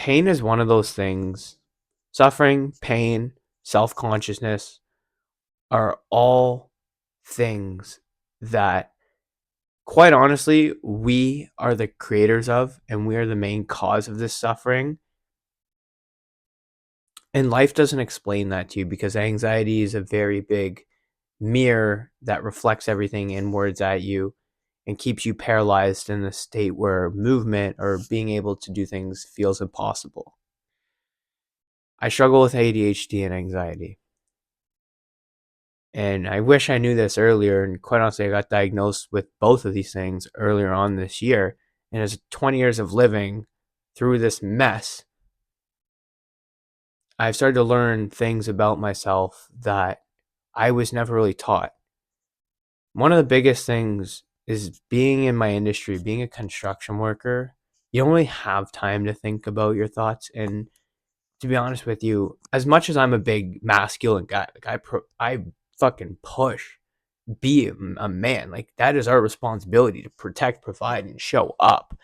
pain is one of those things. Suffering, pain, self-consciousness are all things that, quite honestly, we are the creators of, and we are the main cause of this suffering. And life doesn't explain that to you because anxiety is a very big mirror that reflects everything inwards at you and keeps you paralyzed in a state where movement or being able to do things feels impossible. I struggle with ADHD and anxiety. And I wish I knew this earlier. And quite honestly, I got diagnosed with both of these things earlier on this year. And as 20 years of living through this mess, I've started to learn things about myself that I was never really taught. One of the biggest things is being in my industry, being a construction worker. You don't really have time to think about your thoughts. And to be honest with you, as much as I'm a big masculine guy, like I fucking push, be a man. Like that is our responsibility to protect, provide, and show up.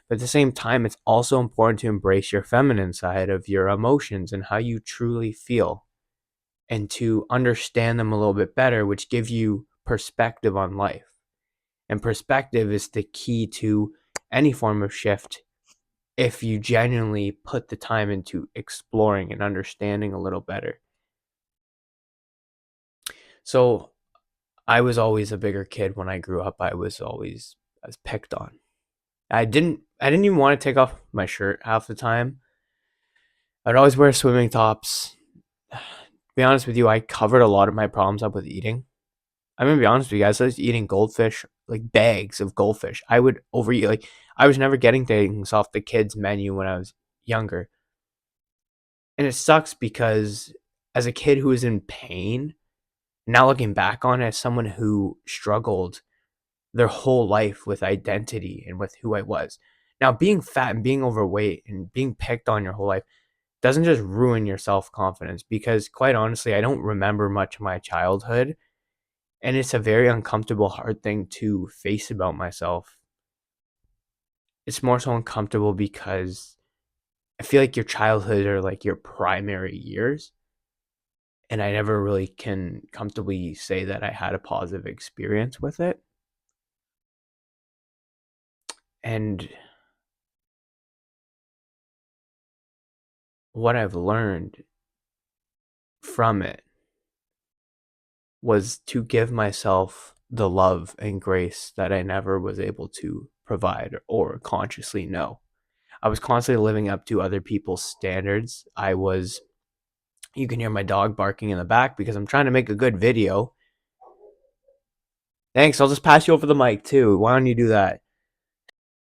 But at the same time, it's also important to embrace your feminine side of your emotions and how you truly feel, and to understand them a little bit better, which gives you perspective on life. And perspective is the key to any form of shift if you genuinely put the time into exploring and understanding a little better. So I was always a bigger kid when I grew up. I was picked on. I didn't even want to take off my shirt half the time. I'd always wear swimming tops. To be honest with you, I covered a lot of my problems up with eating. I'm gonna be honest with you guys. I was eating goldfish, like bags of goldfish. I would overeat. Like I was never getting things off the kids' menu when I was younger, and it sucks because as a kid who was in pain, now looking back on it as someone who struggled their whole life with identity and with who I was. Now, being fat and being overweight and being picked on your whole life doesn't just ruin your self confidence, because, quite honestly, I don't remember much of my childhood. And it's a very uncomfortable, hard thing to face about myself. It's more so uncomfortable because I feel like your childhood are like your primary years. And I never really can comfortably say that I had a positive experience with it. And what I've learned from it was to give myself the love and grace that I never was able to provide or consciously know. I was constantly living up to other people's standards. You can hear my dog barking in the back because I'm trying to make a good video. Thanks, I'll just pass you over the mic too. Why don't you do that?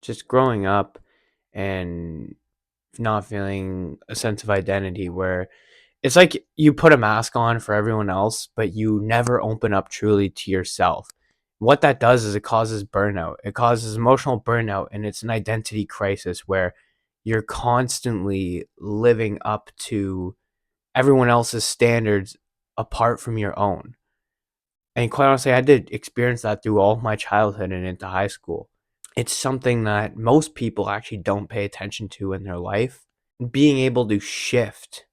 Just growing up and not feeling a sense of identity where it's like you put a mask on for everyone else, but you never open up truly to yourself. What that does is it causes burnout. It causes emotional burnout, and it's an identity crisis where you're constantly living up to everyone else's standards apart from your own. And quite honestly, I had to experience that through all of my childhood and into high school. It's something that most people actually don't pay attention to in their life. Being able to shift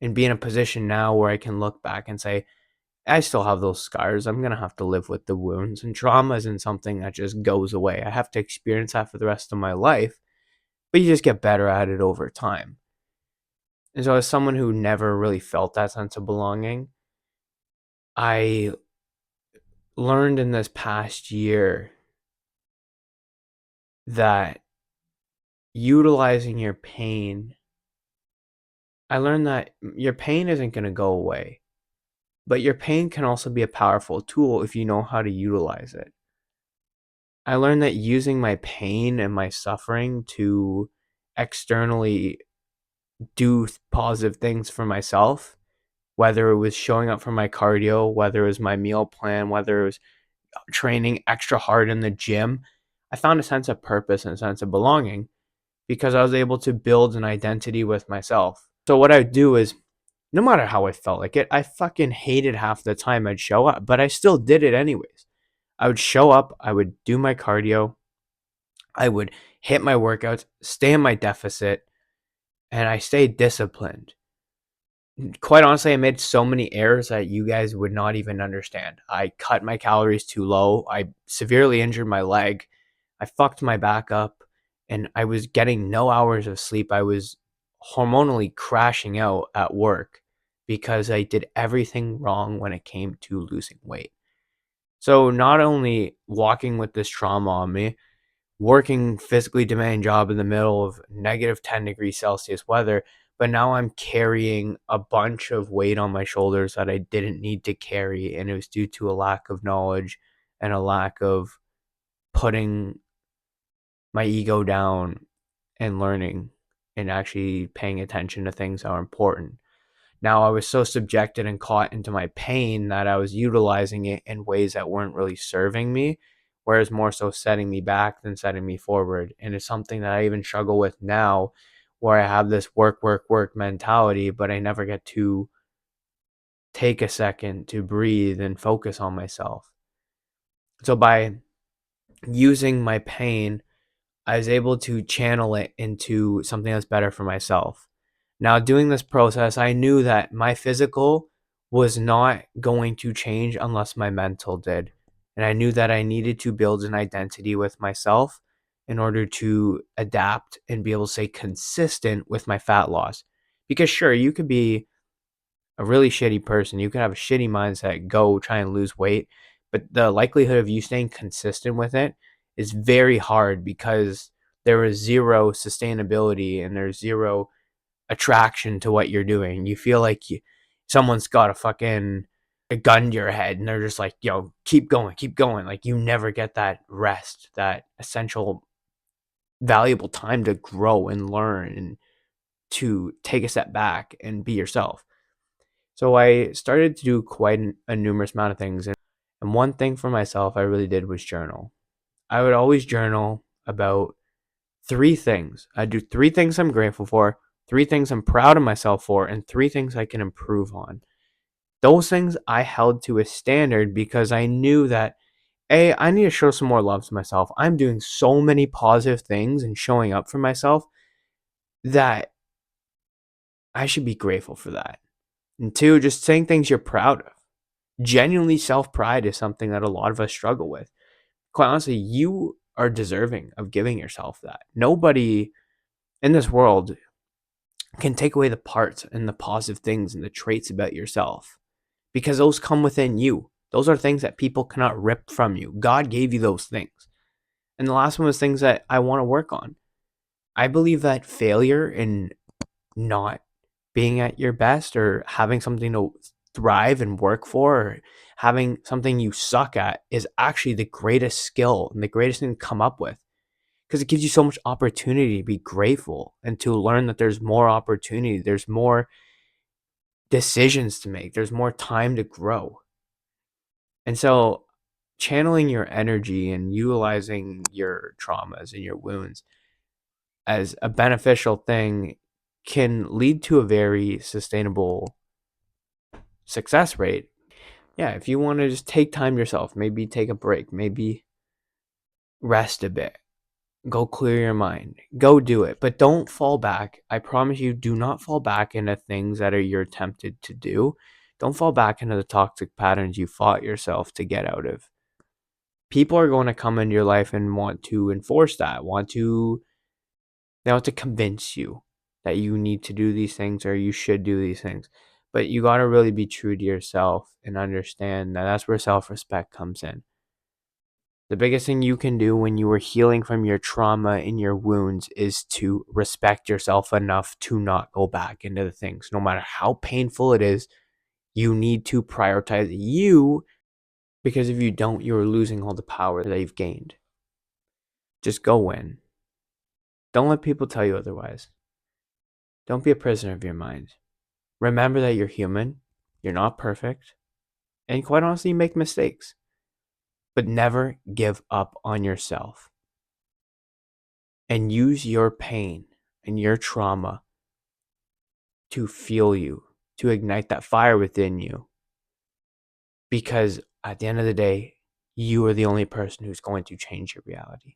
and be in a position now where I can look back and say, I still have those scars. I'm going to have to live with the wounds, and trauma isn't something that just goes away. I have to experience that for the rest of my life, but you just get better at it over time. And so, as someone who never really felt that sense of belonging, I learned in this past year that utilizing your pain, I learned that your pain isn't going to go away, but your pain can also be a powerful tool if you know how to utilize it. I learned that using my pain and my suffering to externally do positive things for myself, whether it was showing up for my cardio, whether it was my meal plan, whether it was training extra hard in the gym, I found a sense of purpose and a sense of belonging because I was able to build an identity with myself. So what I would do is, no matter how I felt like it, I fucking hated half the time I'd show up, but I still did it anyways. I would show up, I would do my cardio, I would hit my workouts, stay in my deficit, and I stayed disciplined. Quite honestly, I made so many errors that you guys would not even understand. I cut my calories too low. I severely injured my leg. I fucked my back up, and I was getting no hours of sleep. I was hormonally crashing out at work because I did everything wrong when it came to losing weight. So not only walking with this trauma on me, working physically demanding job in the middle of negative 10 degrees Celsius weather, but now I'm carrying a bunch of weight on my shoulders that I didn't need to carry, and it was due to a lack of knowledge and a lack of putting my ego down and learning and actually paying attention to things that are important. Now I was so subjected and caught into my pain that I was utilizing it in ways that weren't really serving me, whereas more so setting me back than setting me forward. And it's something that I even struggle with now, where I have this work, work, work mentality, but I never get to take a second to breathe and focus on myself. So by using my pain, I was able to channel it into something that's better for myself. Now, doing this process, I knew that my physical was not going to change unless my mental did. And I knew that I needed to build an identity with myself in order to adapt and be able to stay consistent with my fat loss. Because, sure, you could be a really shitty person, you could have a shitty mindset, go try and lose weight, but the likelihood of you staying consistent with it is very hard because there is zero sustainability and there's zero attraction to what you're doing. You feel like someone's got a gun to your head and they're just like, yo, keep going, keep going. Like you never get that rest, that essential, valuable time to grow and learn and to take a step back and be yourself. So I started to do quite a numerous amount of things. And one thing for myself I really did was journal. I would always journal about three things. I do three things I'm grateful for, three things I'm proud of myself for, and three things I can improve on. Those things I held to a standard because I knew that, A, I need to show some more love to myself. I'm doing so many positive things and showing up for myself that I should be grateful for that. And two, just saying things you're proud of. Genuinely self pride is something that a lot of us struggle with. Quite honestly, you are deserving of giving yourself that. Nobody in this world can take away the parts and the positive things and the traits about yourself because those come within you. Those are things that people cannot rip from you. God gave you those things. And the last one was things that I want to work on. I believe that failure in not being at your best or having something to thrive and work for or having something you suck at is actually the greatest skill and the greatest thing to come up with because it gives you so much opportunity to be grateful and to learn that there's more opportunity, there's more decisions to make, there's more time to grow. And so channeling your energy and utilizing your traumas and your wounds as a beneficial thing can lead to a very sustainable success rate. Yeah, if you want to just take time yourself, maybe take a break, maybe rest a bit, go clear your mind, go do it, but don't fall back. I promise you, do not fall back into things that you're tempted to do. Don't fall back into the toxic patterns you fought yourself to get out of. People are going to come into your life and want to enforce that, they want to convince you that you need to do these things or you should do these things. But you got to really be true to yourself and understand that that's where self-respect comes in. The biggest thing you can do when you are healing from your trauma and your wounds is to respect yourself enough to not go back into the things. No matter how painful it is, you need to prioritize you because if you don't, you're losing all the power that you've gained. Just go in. Don't let people tell you otherwise. Don't be a prisoner of your mind. Remember that you're human, you're not perfect, and quite honestly, you make mistakes. But never give up on yourself. And use your pain and your trauma to fuel you, to ignite that fire within you. Because at the end of the day, you are the only person who's going to change your reality.